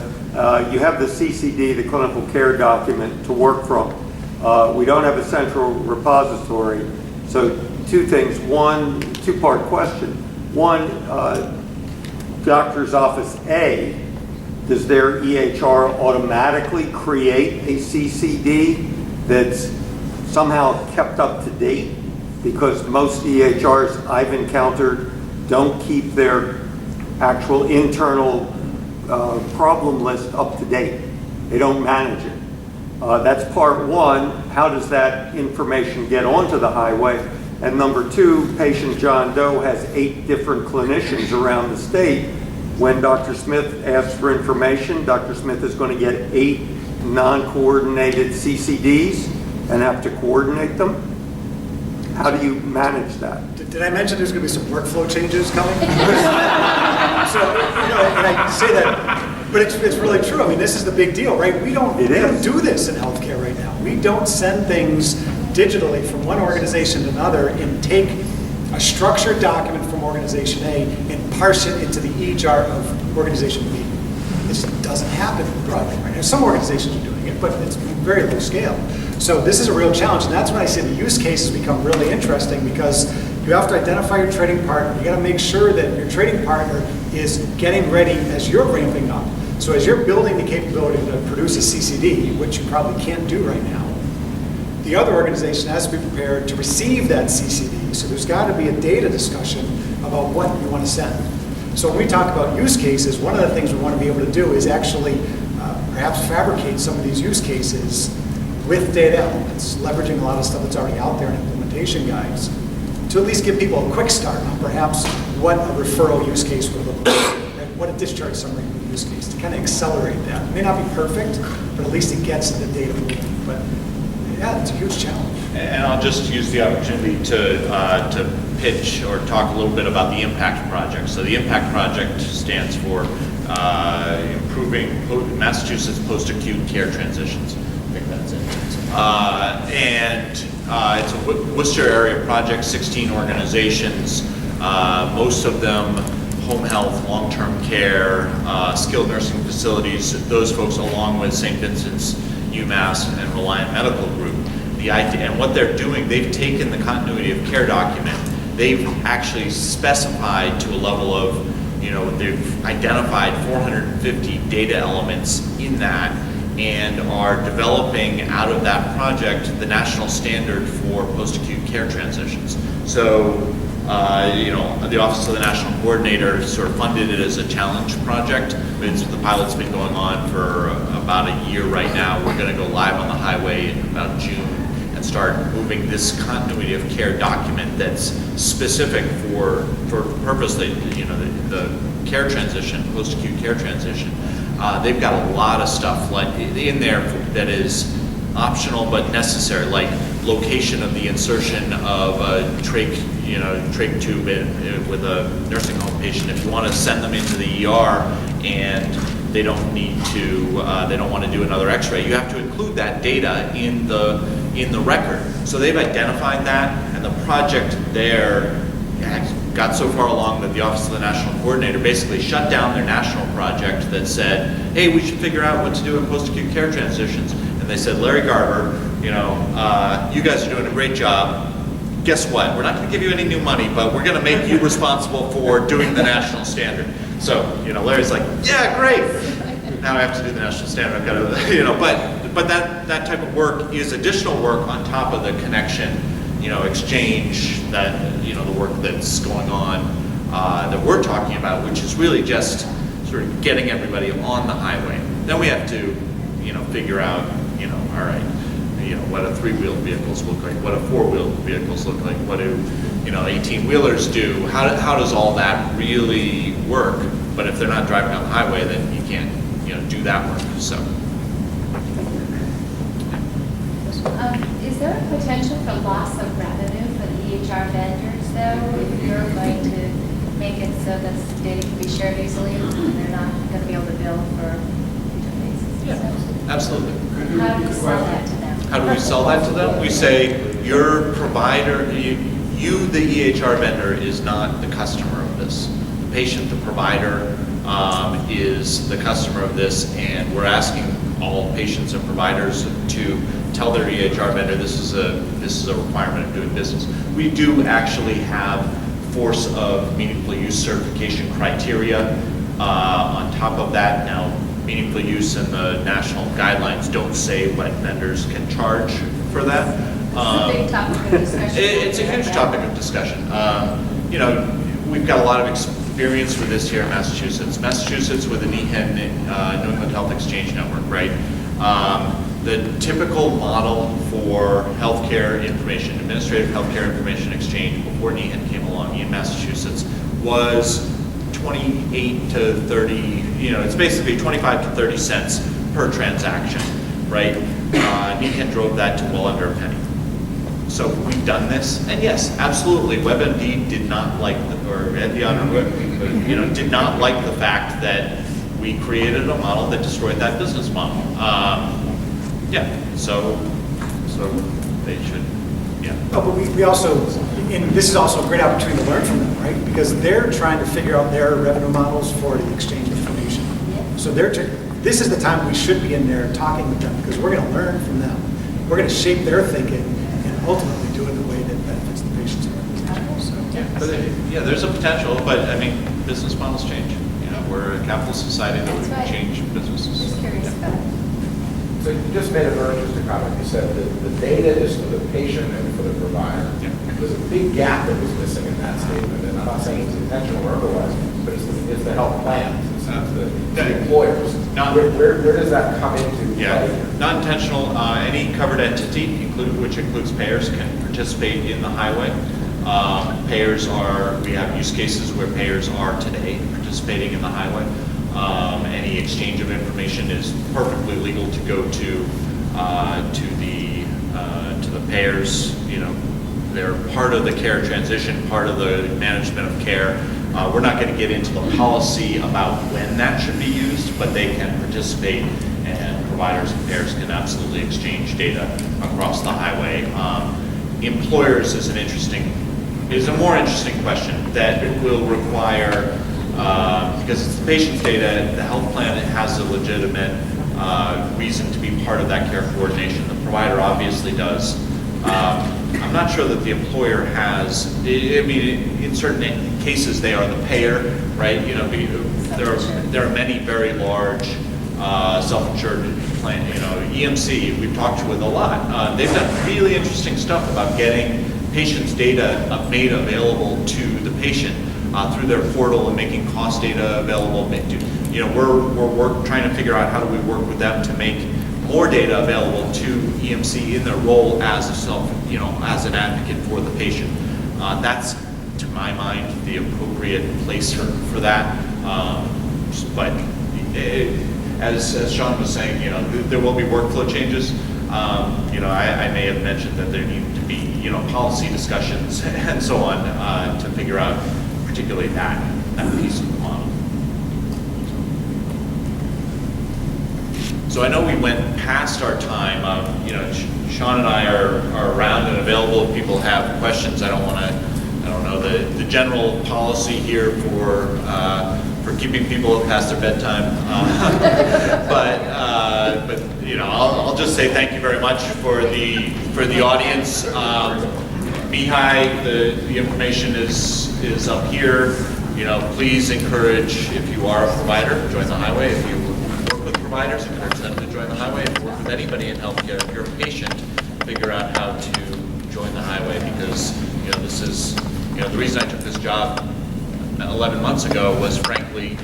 you have the CCD, the clinical care document, to work from. We don't have a central repository. So 2 things. One, 2-part question. One, doctor's office A, does their EHR automatically create a CCD that's somehow kept up to date? Because most EHRs I've encountered don't keep their actual internal problem list up to date. They don't manage it. That's part 1. How does that information get onto the highway? And number 2, patient John Doe has 8 different clinicians around the state. When Dr. Smith asks for information, Dr. Smith is going to get 8 non-coordinated CCDs and have to coordinate them. How do you manage that? Did I mention there's going to be some workflow changes coming? So, and I say that, but it's really true. I mean, this is the big deal, right? We don't do this in healthcare right now. We don't send things digitally from one organization to another and take a structured document from organization A and parse it into the EHR of organization B. This doesn't happen broadly right now. Some organizations are doing it, but it's very low scale. So this is a real challenge, and that's when I say the use cases become really interesting, because you have to identify your trading partner. You got to make sure that your trading partner is getting ready as you're ramping up. So as you're building the capability to produce a CCD, which you probably can't do right now, the other organization has to be prepared to receive that CCD. So there's got to be a data discussion about what you want to send. So when we talk about use cases, one of the things we want to be able to do is actually perhaps fabricate some of these use cases with data elements, leveraging a lot of stuff that's already out there in implementation guides, to at least give people a quick start on perhaps what a referral use case would look like, right? What a discharge summary use case, to kind of accelerate that. It may not be perfect, but at least it gets the data moving. But yeah, it's a huge challenge. And I'll just use the opportunity to pitch or talk a little bit about the IMPACT project. So the IMPACT project stands for Improving Massachusetts Post-Acute Care Transitions. I think that's it. And it's a Worcester area project, 16 organizations, most of them home health, long-term care, skilled nursing facilities, those folks along with St. Vincent's, UMass, and Reliant Medical Group. The idea, and what they're doing, they've taken the continuity of care document, they've actually specified to a level of, they've identified 450 data elements in that, and are developing out of that project the national standard for post-acute care transitions. So, the Office of the National Coordinator sort of funded it as a challenge project. The pilot's been going on for about a year right now. We're going to go live on the HiWay in about June and start moving this continuity of care document that's specific for the purpose that, the care transition, post-acute care transition. They've got a lot of stuff in there that is optional but necessary, like location of the insertion of a trach tube with a nursing home patient. If you want to send them into the ER and they don't want to do another X-ray, you have to include that data in the record. So they've identified that, and the project there got so far along that the Office of the National Coordinator basically shut down their national project that said, hey, we should figure out what to do in post-acute care transitions. And they said, Larry Garber, you guys are doing a great job. Guess what? We're not going to give you any new money, but we're going to make you responsible for doing the national standard. So, Larry's like, yeah, great. Now I have to do the national standard. I've got to, but that type of work is additional work on top of the connection, exchange, that, the work that's going on that we're talking about, which is really just sort of getting everybody on the highway. Then we have to, figure out, all right, what do 3-wheeled vehicles look like? What do 4-wheeled vehicles look like? What do, 18-wheelers do? How does all that really work? But if they're not driving on the highway, then you can't, do that work. So. Is there a potential for loss of revenue for the EHR vendors, though, if you're going to make it so that data can be shared easily and they're not going to be able to bill for databases? Yeah, absolutely. How do we sell that to them? How do we sell that to them? We say, your provider, you, the EHR vendor, is not the customer of this. The patient, the provider, is the customer of this, and we're asking all patients and providers to tell their EHR vendor this is a requirement of doing business. We do actually have force of meaningful use certification criteria on top of that. Now, meaningful use in the national guidelines don't say what vendors can charge for that. It's a big topic of discussion. It's a huge topic of discussion. We've got a lot of experience with this here in Massachusetts. Massachusetts with the NEHIN, New England Health Exchange Network, right? The typical model for healthcare information, administrative healthcare information exchange before NEHIN came along in Massachusetts was 28 to 30, it's basically 25 to 30 cents per transaction, right? NEHIN drove that to well under a penny. So we've done this, and yes, absolutely, WebMD did not like, or Evian, did not like the fact that we created a model that destroyed that business model. So they should, Oh, but we also, and this is also a great opportunity to learn from them, right? Because they're trying to figure out their revenue models for the exchange of information. So this is the time we should be in there talking with them, because we're going to learn from them. We're going to shape their thinking and ultimately do it in a way that benefits the patients. There's a potential, but I mean, business models change. We're a capital society that would change businesses. Just curious about it. So you just made a very interesting comment. You said that the data is for the patient and for the provider. Yeah. There's a big gap that was missing in that statement, and I'm not saying it's intentional or otherwise, but it's the health plans, it's the employers. Where does that come into play? Non-intentional, any covered entity, which includes payers, can participate in the HiWay. We have use cases where payers are today participating in the HiWay. Any exchange of information is perfectly legal to go to the payers. They're part of the care transition, part of the management of care. We're not going to get into the policy about when that should be used, but they can participate, and providers and payers can absolutely exchange data across the HiWay. Employers is a more interesting question that will require, because it's the patient's data, the health plan has a legitimate reason to be part of that care coordination. The provider obviously does. I'm not sure that the employer has. In certain cases, they are the payer, right? There are many very large self-insured plan. EMC, we've talked to with a lot. They've done really interesting stuff about getting patients' data made available to the patient through their portal and making cost data available. We're trying to figure out how do we work with them to make more data available to EMC in their role as as an advocate for the patient. That's, to my mind, the appropriate place for that. But as Sean was saying, there will be workflow changes. I may have mentioned that there need to be policy discussions and so on to figure out particularly that piece of the model. So I know we went past our time. Sean and I are around and available if people have questions. I don't know the general policy here for keeping people past their bedtime. But I'll just say thank you very much for the audience. BHI, the information is up here. Please encourage, if you are a provider, join the HiWay. If you work with providers, encourage them to join the HiWay. If you work with anybody in healthcare, if you're a patient, figure out how to join the HiWay, because this is the reason I took this job 11 months ago was, frankly,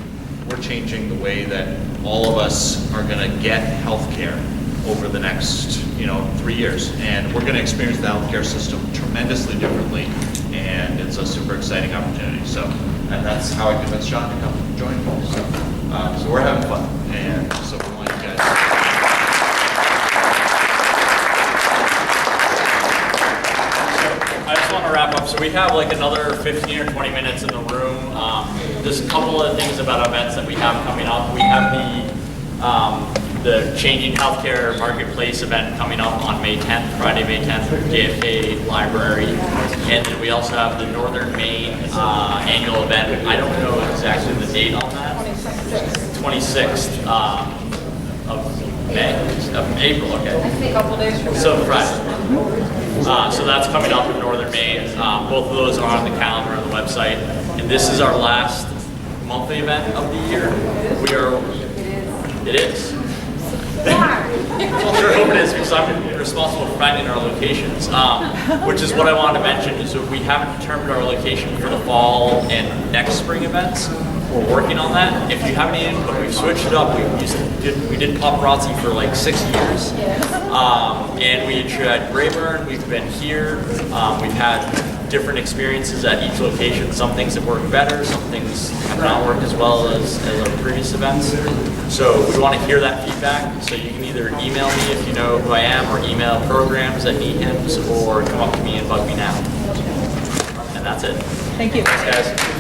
we're changing the way that all of us are going to get healthcare over the next 3 years, and we're going to experience the healthcare system tremendously differently, and it's a super exciting opportunity. So, and that's how I convinced Sean to come join me. So we're having fun, and so we want you guys. I just want to wrap up. So we have like another 15 or 20 minutes in the room. Just a couple of things about events that we have coming up. We have the Changing Healthcare Marketplace event coming up on May 10th, Friday, May 10th, at JFK Library. And then we also have the Northern Maine annual event. I don't know exactly the date on that. 26th of May, of April, okay. I think a couple days from now. So Friday. So that's coming up in Northern Maine. Both of those are on the calendar on the website. And this is our last monthly event of the year. It is. Well, sure hope it is, because I'm responsible for finding our locations, which is what I wanted to mention. Is that we haven't determined our location for the fall and next spring events. We're working on that. If you have any input, we've switched it up. We did paparazzi for like 6 years, and we tried Rayburn. We've been here. We've had different experiences at each location. Some things have worked better, some things have not worked as well as our previous events. So we want to hear that feedback. So you can either email me if you know who I am, or email programs@nehims, or come up to me and bug me now. And that's it. Thank you. Thanks, guys.